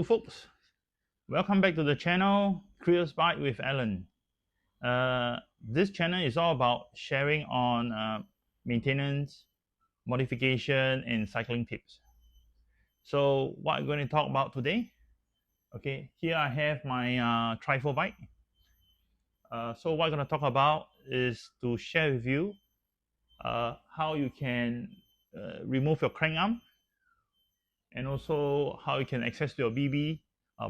Hello folks, welcome back to the channel Curious Bike with Alan. This channel is all about sharing on maintenance, modification and cycling tips. So what I'm going to talk about today, okay, here I have my Trifo bike. So what I'm going to talk about is to share with you how you can remove your crank arm and also how you can access your BB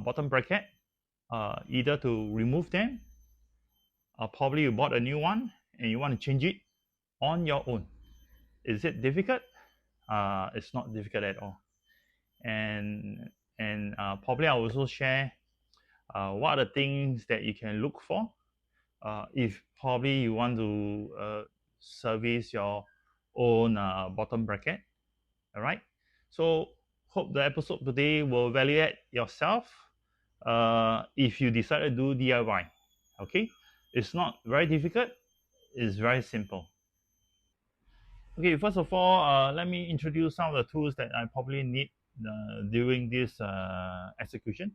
bottom bracket, either to remove them probably you bought a new one and you want to change it on your own. Is it difficult? It's not difficult at all. And probably I'll also share what are the things that you can look for if probably you want to service your own bottom bracket. All right. So hope the episode today will validate yourself if you decide to do DIY. Okay. It's not very difficult. It's very simple. Okay, first of all, let me introduce some of the tools that I probably need during this execution.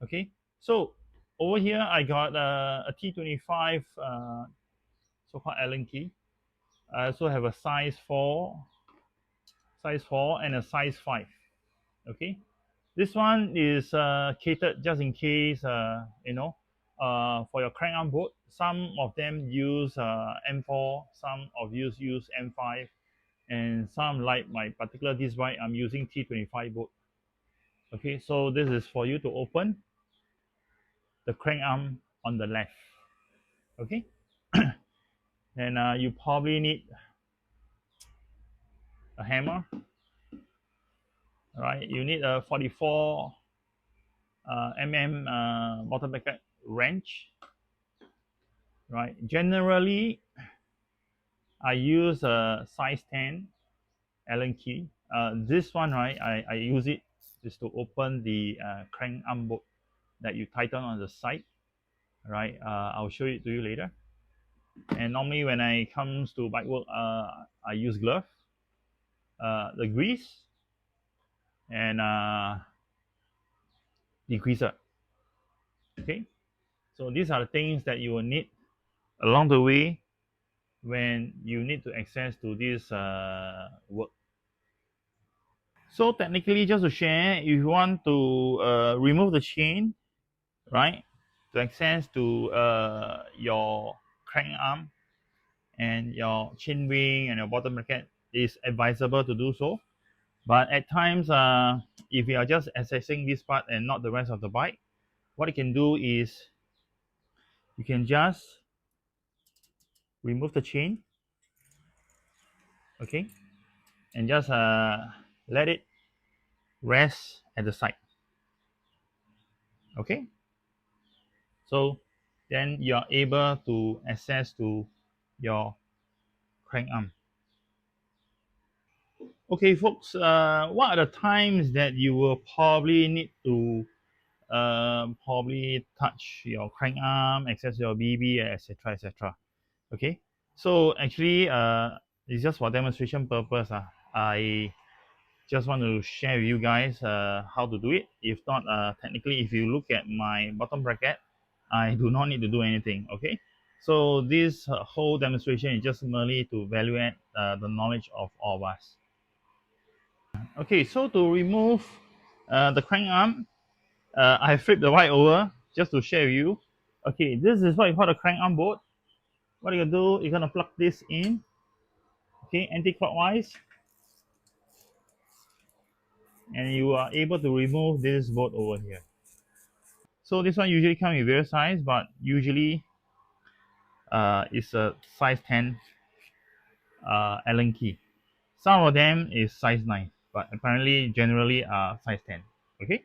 Okay, so over here I got a T25 so-called Allen key. I also have a size 4 and a size 5. Okay, this one is catered just in case for your crank arm bolt. Some of them use M4, some of you use M5, and some like my particular this bike I'm using T25 bolt. Okay, so this is for you to open the crank arm on the left. Okay, and you probably need a hammer. All right, you need a 44 bottom bracket wrench. Right, generally I use a size 10 Allen key. This one, right, I use it just to open the crank arm bolt that you tighten on the side. Right, I'll show it to you later. And normally when I comes to bike work, I use glove, the grease, and degreaser. Okay, so these are the things that you will need along the way when you need to access to this work. So technically, just to share, if you want to remove the chain, right, to access to your crank arm and your chain ring and your bottom bracket, is advisable to do so. But at times, if you are just accessing this part and not the rest of the bike, what you can do is you can just remove the chain, okay, and just let it rest at the side. Okay, so then you are able to access to your crank arm. Okay, folks, what are the times that you will probably need to probably touch your crank arm, access your BB, etc., etc.? Okay, so actually it's just for demonstration purpose. I just want to share with you guys how to do it. If not, technically if you look at my bottom bracket, I do not need to do anything. Okay, so this whole demonstration is just merely to evaluate the knowledge of all of us. Okay, so to remove the crank arm, I flipped the white over just to share with you. Okay, this is what you call the crank arm bolt. What you're gonna do, you're gonna plug this in, okay, anti-clockwise, and you are able to remove this bolt over here. So this one usually comes in various size, but usually it's a size 10 Allen key. Some of them is size 9, but apparently generally are size 10. Okay.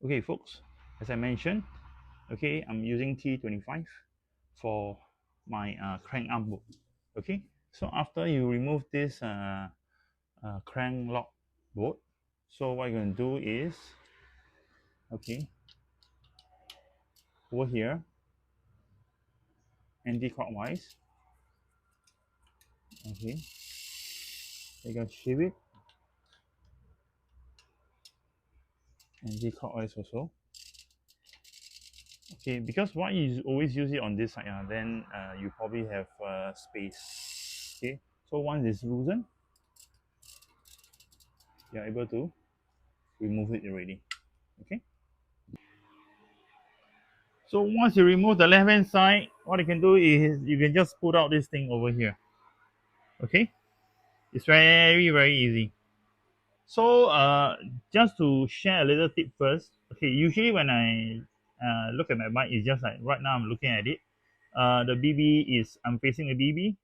Okay, folks. As I mentioned, okay, I'm using T25 for my crank arm bolt. Okay. So after you remove this crank lock bolt, so what you're gonna do is, okay, over here, anti-clockwise. Okay, you can shift it. anti-clockwise also. Okay, because why you always use it on this side, then you probably have space. Okay, so once it's loosened, you're able to remove it already. Okay, so once you remove the left hand side, what you can do is you can just put out this thing over here. Okay, it's very easy. So just to share a little tip first. Okay, usually when I look at my bike, it's just like right now I'm looking at it. The BB is I'm facing the BB.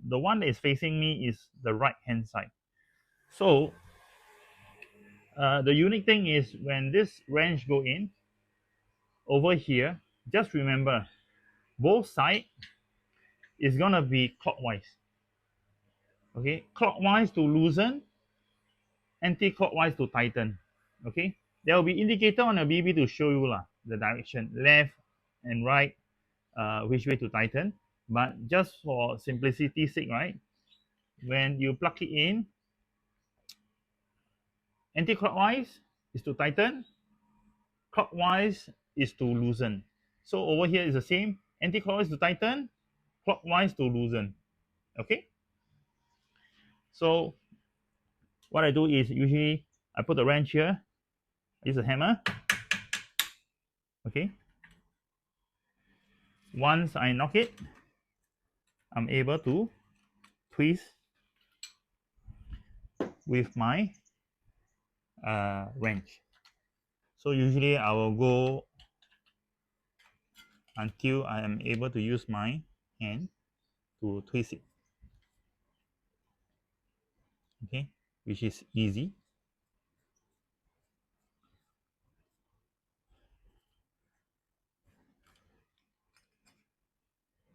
The one that is facing me is the right hand side. So the unique thing is when this wrench go in over here, just remember both side is gonna be clockwise. Okay, clockwise to loosen, anti-clockwise to tighten. Okay, there will be indicator on the BB to show you the direction left and right, which way to tighten. But just for simplicity's sake, right, when you plug it in, anti-clockwise is to tighten, clockwise is to loosen. So over here is the same, anti-clockwise to tighten, clockwise to loosen. Okay, so what I do is usually I put the wrench here, I use a hammer. Okay, once I knock it, I'm able to twist with my wrench. So usually I will go until I am able to use my hand to twist it. Okay, which is easy.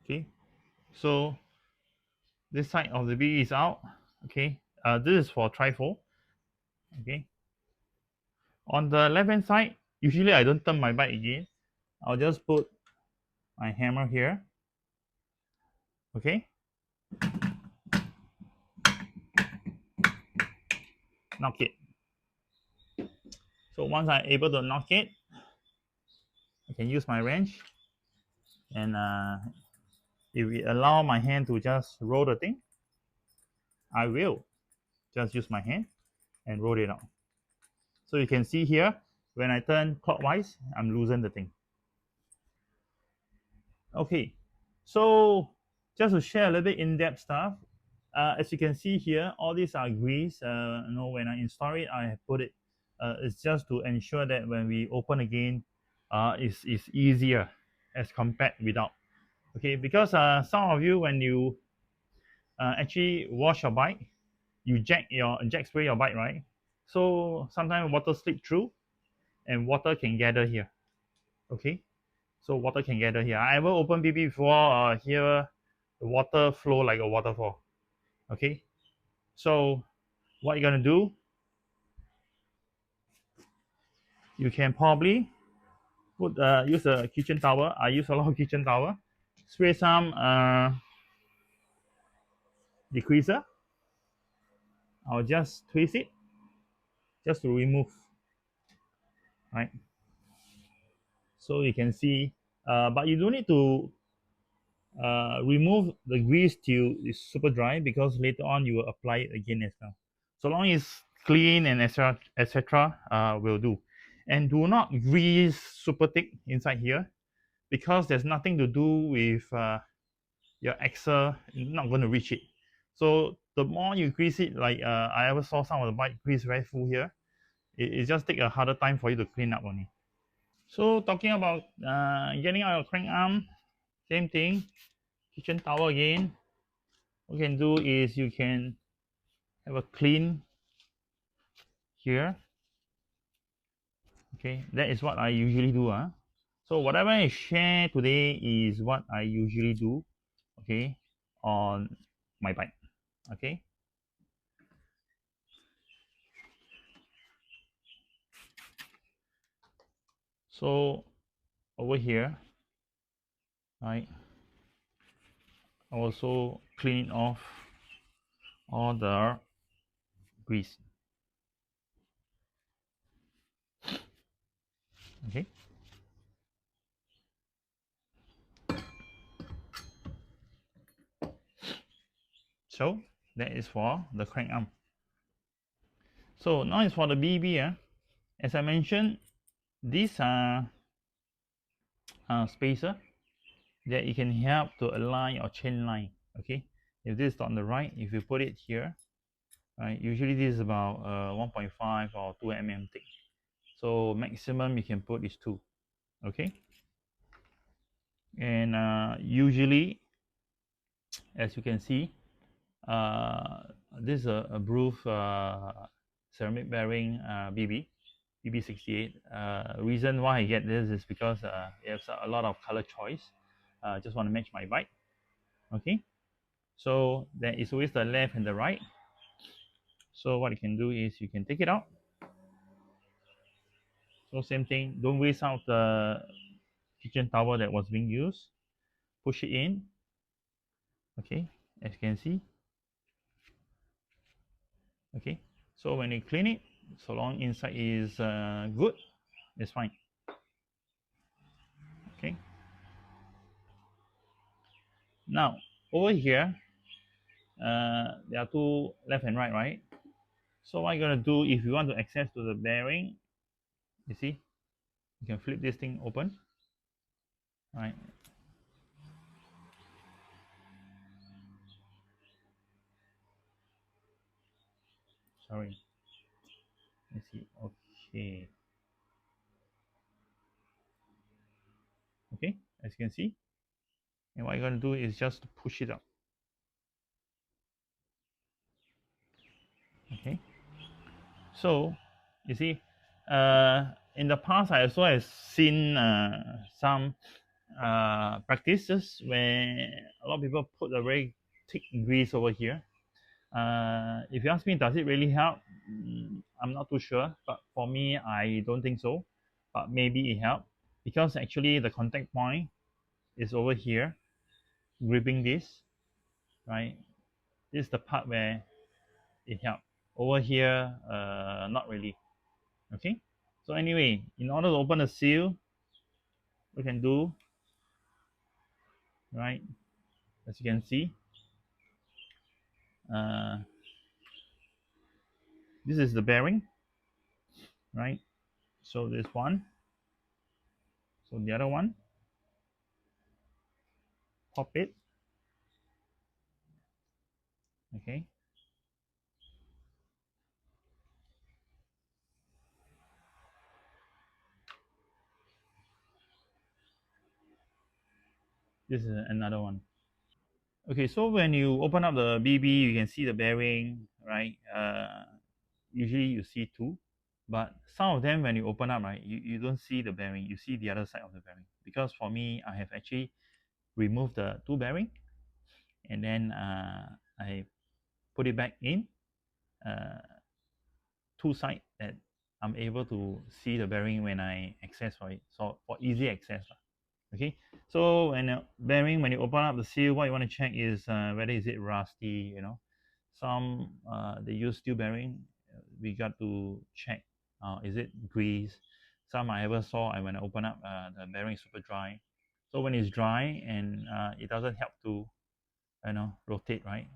Okay, so this side of the B is out. Okay, this is for trifold. Okay, on the left hand side, usually I don't turn my bike again. I'll just put my hammer here. Okay, knock it. So once I'm able to knock it, I can use my wrench, and if it allow my hand to just roll the thing, I will just use my hand and roll it out. So you can see here, when I turn clockwise, I'm loosening the thing. Okay, so just to share a little bit in-depth stuff, as you can see here, all these are grease. When I install it, I have put it. It's just to ensure that when we open again, it's easier as compared without. Okay, because some of you, when you actually wash your bike, you jack spray your bike, right? So sometimes water slip through, and water can gather here. Okay, so water can gather here. I ever open BB before. Here the water flow like a waterfall. Okay, so what you're gonna do, you can probably put use a kitchen towel. I use a lot of kitchen towel. Spray some degreaser. I'll just twist it just to remove, right? So you can see, but you don't need to remove the grease till it's super dry, because later on you will apply it again as well. So long as clean and etc. Will do. And do not grease super thick inside here, because there's nothing to do with your axle. You're not going to reach it. So the more you grease it, like I ever saw some of the bike grease very full here, it just take a harder time for you to clean up only. So talking about getting out your crank arm, same thing, kitchen towel again. What you can do is you can have a clean here. Okay, that is what I usually do. So whatever I share today is what I usually do, okay, on my bike. Okay, so over here, right, I also clean off all the grease. Okay, so that is for the crank arm. So now is for the BB. As I mentioned, these are spacer that you can help to align your chain line. Okay, if this is on the right, if you put it here, right, usually this is about 1.5 or 2 mm thick. So maximum you can put is 2. Okay, and usually, as you can see, uh, this is a Bruv ceramic bearing BB. BB68. Reason why I get this is because it has a lot of color choice. Just want to match my bike. Okay, so there is always the left and the right. So what you can do is you can take it out. So same thing, don't waste out the kitchen towel that was being used. Push it in. Okay, as you can see. Okay, so when you clean it, so long inside is good, it's fine. Okay, now over here, there are two left and right, right? So what you're gonna do, if you want to access to the bearing, you see, you can flip this thing open, right? Sorry, let's see. Okay, okay, as you can see, and what you're gonna do is just push it up. Okay, so you see, in the past I also have seen some practices where a lot of people put a very thick grease over here. If you ask me, does it really help? I'm not too sure, but for me, I don't think so. But maybe it helped because actually the contact point is over here, gripping this, right? This is the part where it helped. Over here, not really. Okay. So anyway, in order to open the seal, we can do, right? As you can see, uh, this is the bearing, right? So this one, so the other one, pop it. Okay. This is another one. Okay, so when you open up the BB, you can see the bearing, right? Usually you see two, but some of them when you open up, right, you don't see the bearing, you see the other side of the bearing. Because for me, I have actually removed the two bearing, and then I put it back in uh, two side that I'm able to see the bearing when I access for it. So for easy access. Okay, so when bearing, when you open up the seal, what you want to check is whether is it rusty. Some they use steel bearing. We got to check is it grease. Some I ever saw, and when I open up, the bearing is super dry. So when it's dry and it doesn't help to rotate, right?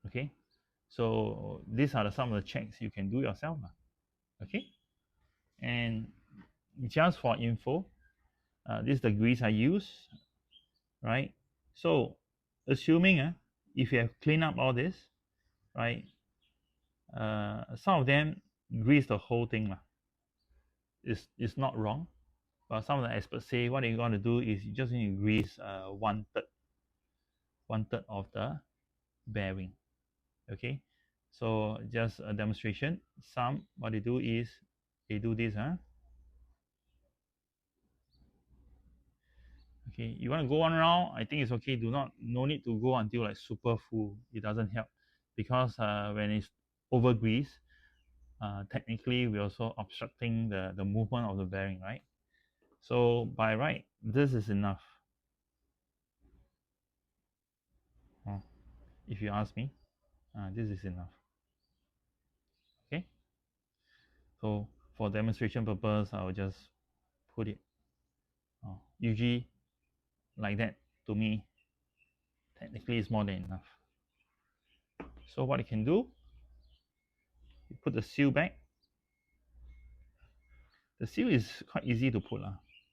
Okay, so these are some of the checks you can do yourself. Okay, and just for info, this is the grease I use, right? So assuming if you have cleaned up all this, right, some of them grease the whole thing. It's not wrong, but some of the experts say what you're going to do is you just need to grease one third of the bearing. Okay, so just a demonstration. Some what they do is they do this. Okay, you want to go one round, I think it's okay. No need to go until like super full. It doesn't help because when it's over grease, technically we're also obstructing the movement of the bearing, right? So by right, this is enough. If you ask me, this is enough. Okay, so for demonstration purpose, I will just put it. Usually like that, to me, technically is more than enough. So what you can do, you put the seal back. The seal is quite easy to put,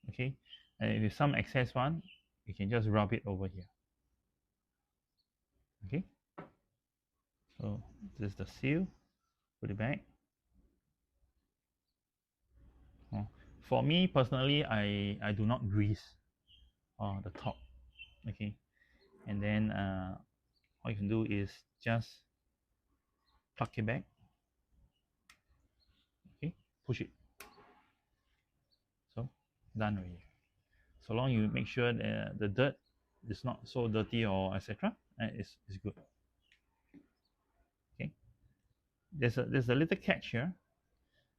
okay? And if some excess one, you can just rub it over here. Okay, so this is the seal. Put it back. For me personally, I do not grease the top. Okay, and then what you can do is just plug it back. Okay, push it. So done already. So long you make sure the dirt is not so dirty or etc. It's good. Okay, there's a little catch here.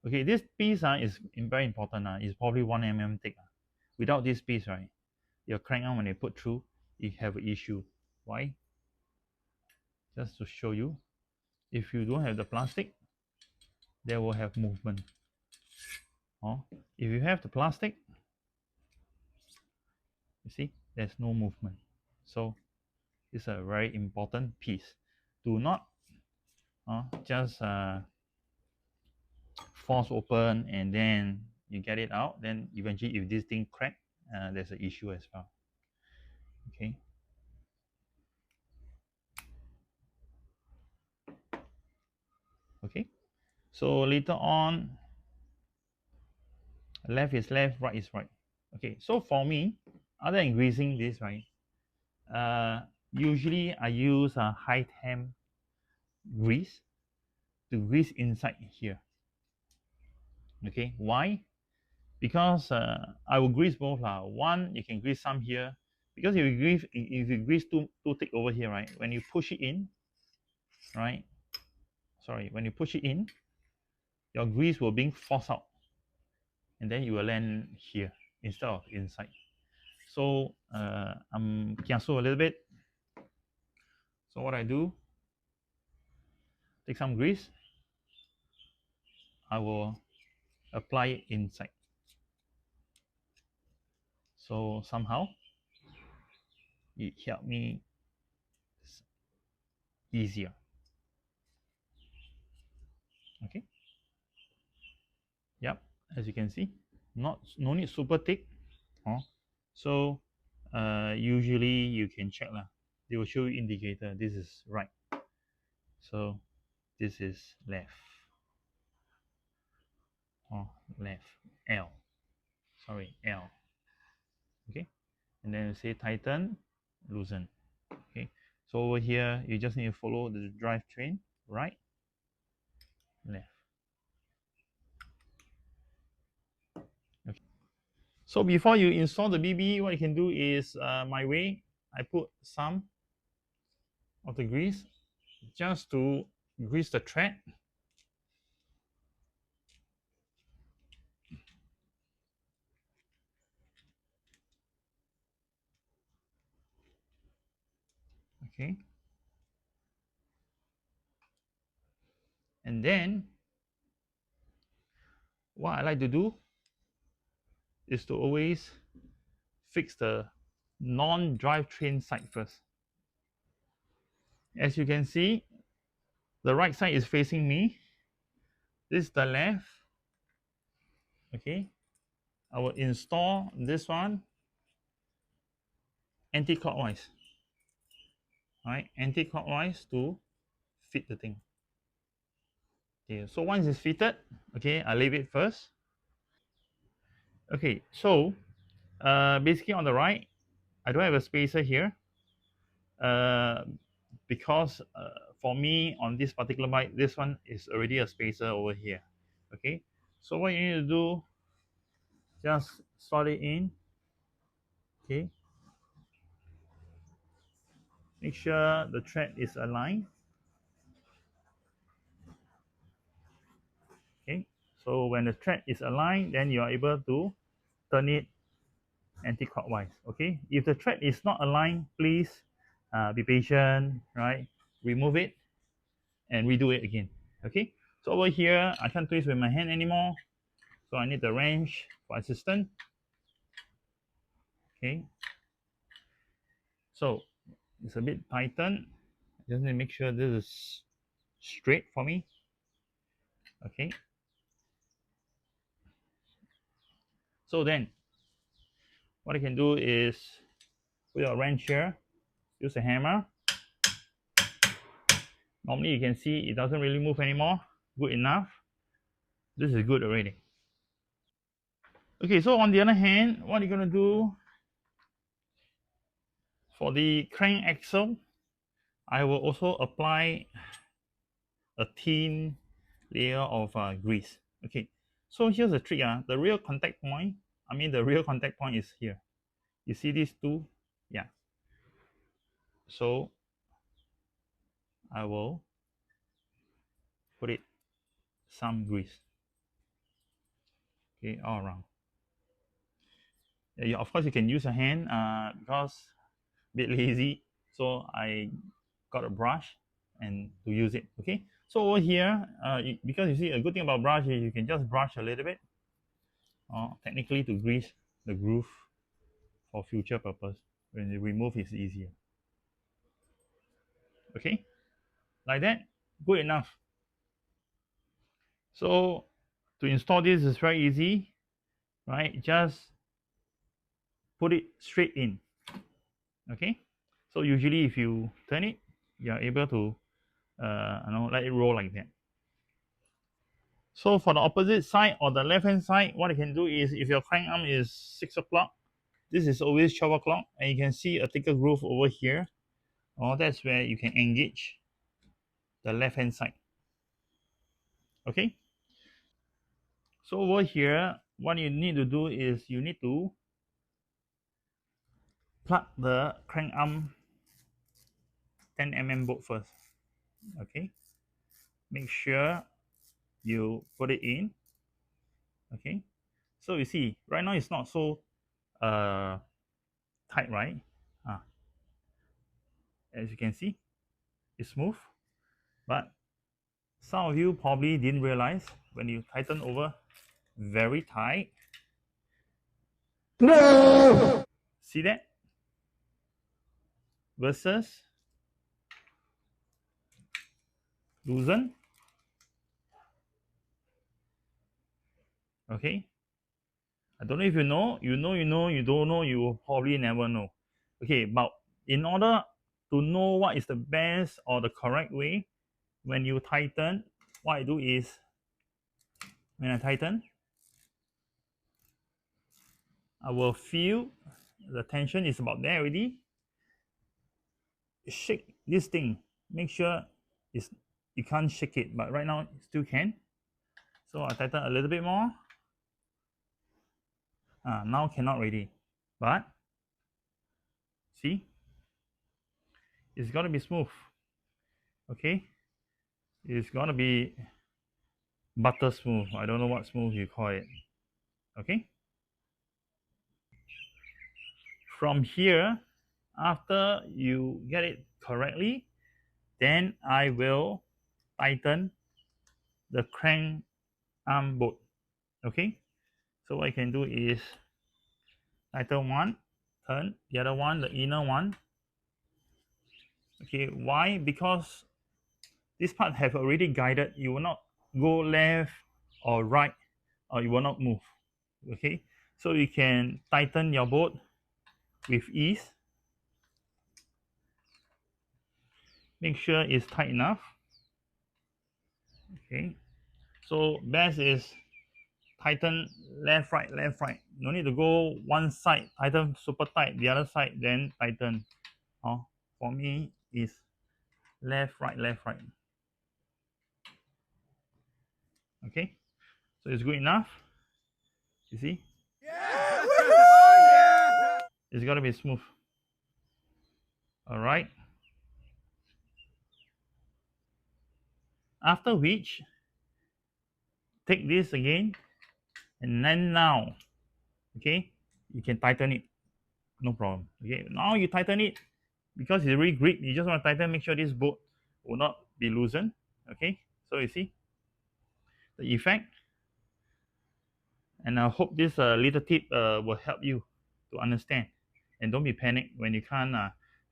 Okay, this piece is very important. It's probably 1 mm thick. Without this piece, right, your crank arm when they put through, you have an issue. Why? Just to show you, if you don't have the plastic, they will have movement. If you have the plastic, you see there's no movement. So it's a very important piece. Do not just force open and then you get it out. Then eventually, if this thing crack, there's an issue as well. Okay. Okay. So later on, left is left, right is right. Okay. So for me, other than greasing this, right, usually I use a high temp grease to grease inside here. Okay, why? Because I will grease both. One, you can grease some here, because if you grease too thick over here, right, when you push it in, right, sorry, when you push it in, your grease will being forced out, and then you will land here instead of inside. So I'm kiasu a little bit. So what I do, take some grease, I will apply it inside. So somehow it helped me easier. Okay. Yep, as you can see, no need super thick. So usually you can check lah. They will show you indicator. This is right. So this is left. Left. L. Sorry, L. Okay. And then you say tighten, loosen. Okay. So over here, you just need to follow the drivetrain, right, left. Okay. So before you install the BB, what you can do is my way. I put some of the grease just to grease the thread. Okay. And then what I like to do is to always fix the non-drivetrain side first. As you can see, the right side is facing me. This is the left. Okay. I will install this one anti-clockwise. Right, anti-clockwise to fit the thing. Okay, so once it's fitted, okay, I leave it first. Okay, so basically on the right, I don't have a spacer here because for me on this particular bike, this one is already a spacer over here. Okay, so what you need to do, just slot it in. Okay, make sure the thread is aligned. Okay, so when the thread is aligned, then you are able to turn it anti-clockwise. Okay, if the thread is not aligned, please be patient, right? Remove it and redo it again. Okay, so over here I can't twist with my hand anymore. So I need the wrench for assistance. Okay. So it's a bit tightened. Just need to make sure this is straight for me. Okay. So then what I can do is put a wrench here, use a hammer. Normally you can see it doesn't really move anymore. Good enough. This is good already. Okay, so on the other hand, what you're going to do for the crank axle, I will also apply a thin layer of grease. Okay, so here's the trick. The real contact point, the real contact point is here. You see these two? Yeah. So I will put it some grease. Okay, all around. Yeah, of course you can use a hand because a bit lazy, so I got a brush and to use it. Okay, so over here, because you see a good thing about brush is you can just brush a little bit, technically to grease the groove for future purpose. When you remove, it's easier. Okay, like that, good enough. So to install this is very easy, right? Just put it straight in. Okay, so usually if you turn it, you are able to let it roll like that. So for the opposite side or the left hand side, what you can do is if your crank arm is 6 o'clock, this is always 12 o'clock, and you can see a thicker groove over here. That's where you can engage the left hand side. Okay, so over here, what you need to do is you need to plug the crank arm 10mm bolt first. Okay, make sure you put it in. Okay, so you see right now it's not so tight, right? As you can see, it's smooth, but some of you probably didn't realize when you tighten over very tight. No! See that? Versus loosen. Okay. I don't know if you know, you know, you don't know, you will probably never know. Okay, but in order to know what is the best or the correct way, when you tighten, what I do is, when I tighten, I will feel the tension is about there already. Shake this thing. Make sure you can't shake it, but right now it still can. So I tighten a little bit more. Now cannot already. But see, it's gonna be smooth. Okay, it's gonna be butter smooth. I don't know what smooth you call it. Okay. From here, after you get it correctly, then I will tighten the crank arm bolt. Okay. So what I can do is tighten one, turn the other one, the inner one. Okay, why? Because this part have already guided. You will not go left or right, or you will not move. Okay, so you can tighten your bolt with ease. Make sure it's tight enough. Okay, so best is tighten left, right, left, right. No need to go one side, tighten super tight, the other side, then tighten. For me, is left, right, left, right. Okay, so it's good enough. You see? Yeah! Oh, yeah! It's got to be smooth. All right. After which, take this again, and then now, okay, you can tighten it. No problem. Okay, now you tighten it because it's really grip. You just want to tighten, make sure this bolt will not be loosened. Okay, so you see the effect. And I hope this little tip will help you to understand, and don't be panicked when you can't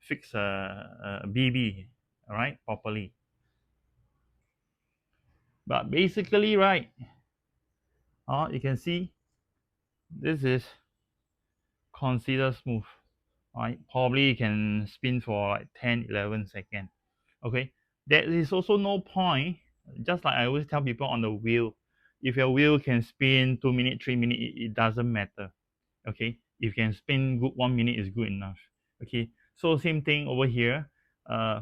fix a BB, all right, properly. But basically, right, you can see this is considered smooth, right? Probably you can spin for like 10, 11 seconds. Okay, there is also no point, just like I always tell people on the wheel, if your wheel can spin 2 minutes, 3 minutes, it doesn't matter. Okay, if you can spin good 1 minute is good enough. Okay, so same thing over here. uh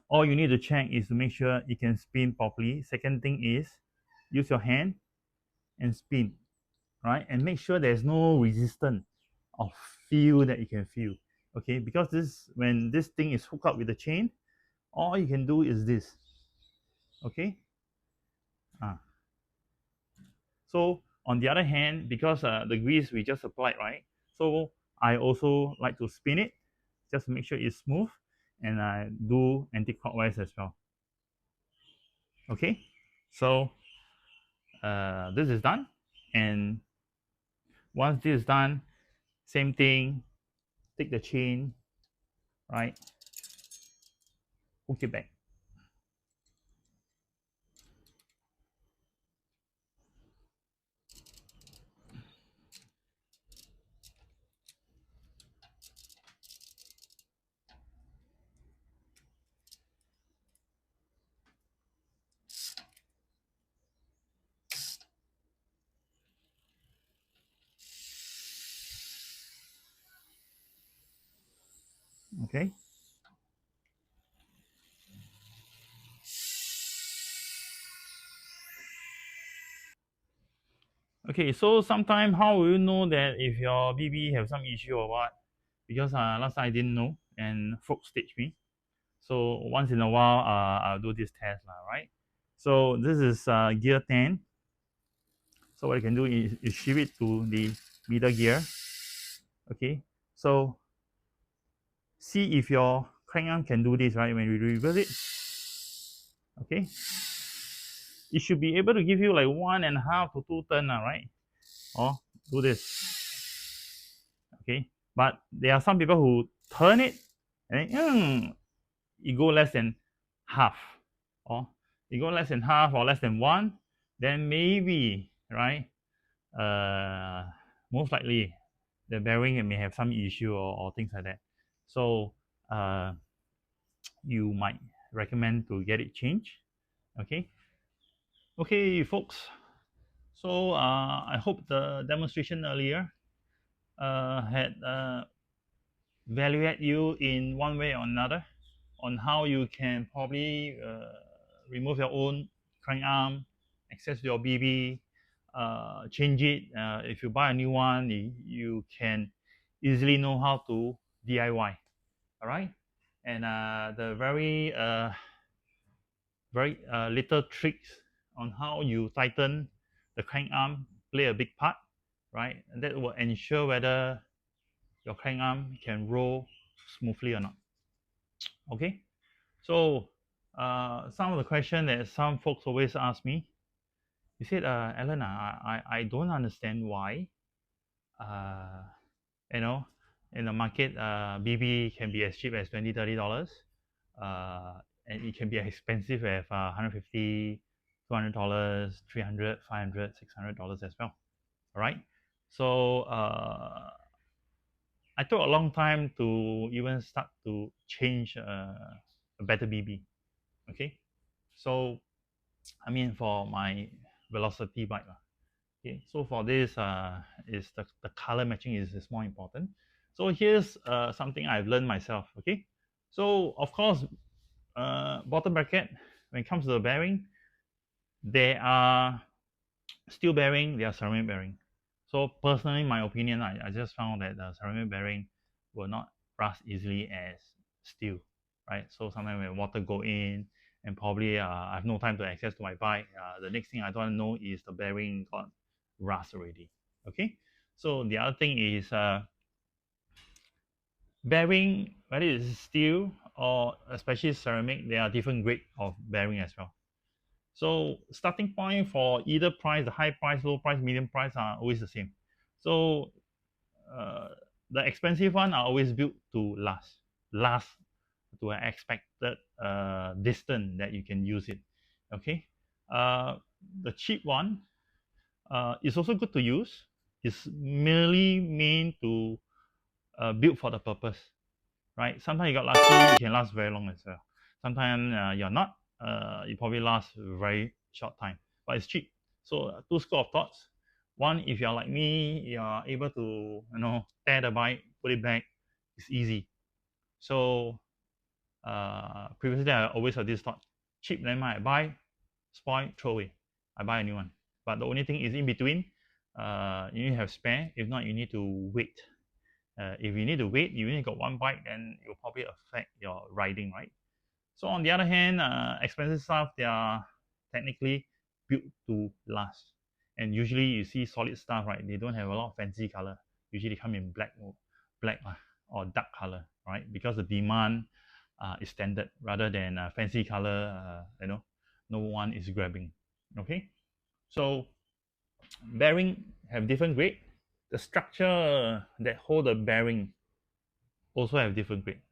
all you need to check is to make sure it can spin properly. Second thing is use your hand and spin, right? And make sure there's no resistance or feel that you can feel. Okay, because this, when this thing is hooked up with the chain, all you can do is this. Okay. ah. So on the other hand, because the grease we just applied, right? So I also like to spin it just to make sure it's smooth, and I do anti-clockwise as well. Okay, so this is done, and once this is done, same thing, take the chain, right, hook it back. Okay. Okay, so sometime how will you know that if your BB have some issue or what? Because last time I didn't know, and folks teach me. So once in a while, I'll do this test, right? So this is gear 10. So what you can do is shift it to the middle gear. Okay. So see if your crank arm can do this, right? When we reverse it, okay, it should be able to give you like 1.5 to 2 turn, right? Or do this, okay. But there are some people who turn it and it go less than half, or it go less than half or less than one, then maybe, right, uh, most likely the bearing may have some issue, or things like that. So uh, you might recommend to get it changed. Okay. Okay, folks. So I hope the demonstration earlier had valued you in one way or another on how you can probably remove your own crank arm, access your BB, change it. If you buy a new one, you can easily know how to DIY. All right, and the very little tricks on how you tighten the crank arm play a big part, right? And that will ensure whether your crank arm can roll smoothly or not. Okay, so some of the question that some folks always ask me, you said, Alan, I don't understand why, uh, you know, in the market, BB can be as cheap as $20, $30, and it can be expensive at 150, $200, 300, 500, $600 as well. All right. So I took a long time to even start to change a better BB. Okay. So I mean, for my velocity bike. Okay, so for this, is the color matching is more important. So here's something I've learned myself. Okay, so of course, bottom bracket, when it comes to the bearing, there are steel bearing, there are ceramic bearing. So personally, my opinion, I just found that the ceramic bearing will not rust easily as steel, right? So sometimes when water go in, and probably I have no time to access to my bike, the next thing I don't know is the bearing got rust already. Okay, so the other thing is bearing, whether it's steel or especially ceramic, there are different grade of bearing as well. So starting point for either price, the high price, low price, medium price are always the same. So uh, the expensive one are always built to last to an expected distance that you can use it. Okay, uh, the cheap one is also good to use. It's merely meant to build for the purpose, right? Sometimes you got lucky, you can last very long as well. Sometimes you're not, it probably lasts very short time, but it's cheap. So two school of thoughts. One, if you're like me, you're able to tear the bike, put it back. It's easy. So previously I always had this thought: cheap, then I buy, spoil, throw away. I buy a new one. But the only thing is in between, you need to have spare. If not, you need to wait. If you need to wait, you only got one bike, then it will probably affect your riding, right? So on the other hand, expensive stuff, they are technically built to last. And usually you see solid stuff, right? They don't have a lot of fancy color. Usually they come in or dark color, right? Because the demand is standard rather than fancy color. No one is grabbing. Okay, so bearing have different grade. The structure that hold the bearing also have different grade.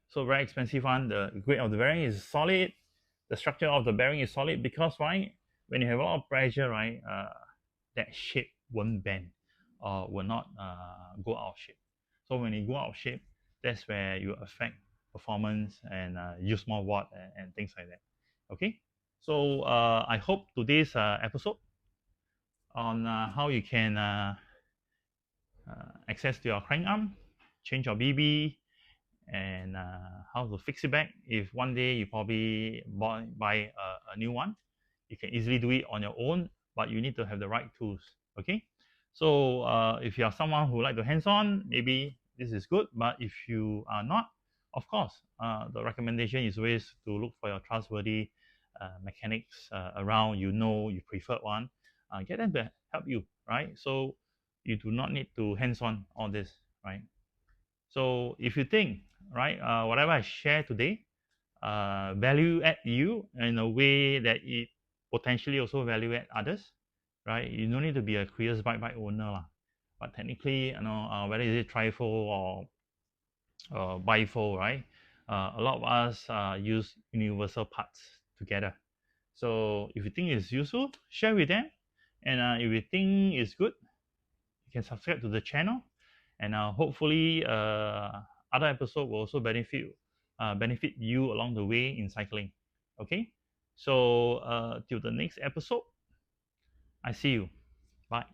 So very expensive one, the grade of the bearing is solid. The structure of the bearing is solid because why? When you have a lot of pressure, right, that shape won't bend or will not go out of shape. So when you go out of shape, that's where you affect performance and use more watt and things like that. Okay, so I hope today's episode on how you can access to your crank arm, change your BB, and how to fix it back. If one day you probably buy a new one, you can easily do it on your own, but you need to have the right tools. Okay, so if you are someone who like to hands-on, maybe this is good. But if you are not, of course, the recommendation is always to look for your trustworthy mechanics around. You preferred one, get them to help you, right? So you do not need to hands-on all this, right? So if you think, right, whatever I share today, value add you in a way that it potentially also value add others, right? You don't need to be a Krios bike owner lah. But technically, whether is it trifold or bifold, right? A lot of us use universal parts together. So if you think it's useful, share with them. And if you think it's good, you can subscribe to the channel. And hopefully other episode will also benefit you along the way in cycling. Okay, so till the next episode, I see you. Bye.